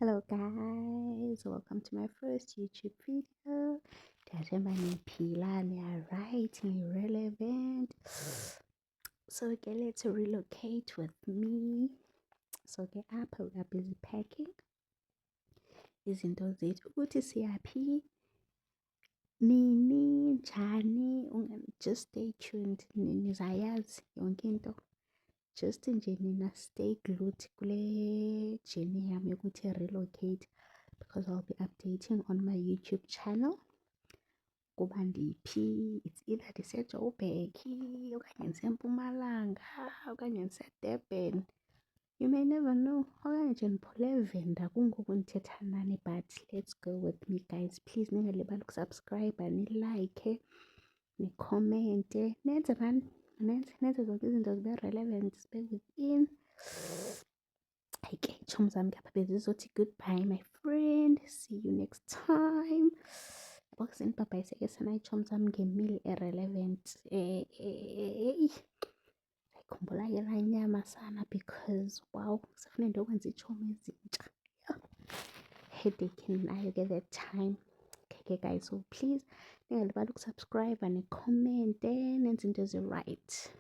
Hello guys, welcome to my first YouTube video. Ndiyathemba niphila, right, relevant. So okay, let's relocate with me. So ke apha we are busy packing izinto zethu ukuthi siyaphi nini njani. Just stay tuned, nizayazi yonke into. Just nje nina stay glued kule journey yami yokuthi relocate, because I'll be updating on my YouTube channel kuba ndiphi. It's either ndiseJoburg okanye ndiseMpumalanga okanye ndiseDurban, you may never know. Okanye nje ndiphole eVenda kungoku ndithetha nani. But let's go with me guys, please ningalibali ukusubscribe, nilike, nikhomente, nenze mani, nenze zonke izinto zibe relevant, zibe within. Okay, chum zami ngapha bezizothi goodbye my friend, see you next time. Boxing papa iseke sana ichum zami ngemili irrelevant. Ngikhumbula ke la nyama sana because wow, sifune nje ukwenza ichum ezintsha. Headache nayo ke that time. Okay guys, so please ningalibali ukusubscribe, nikhomente, nenze into ezi right.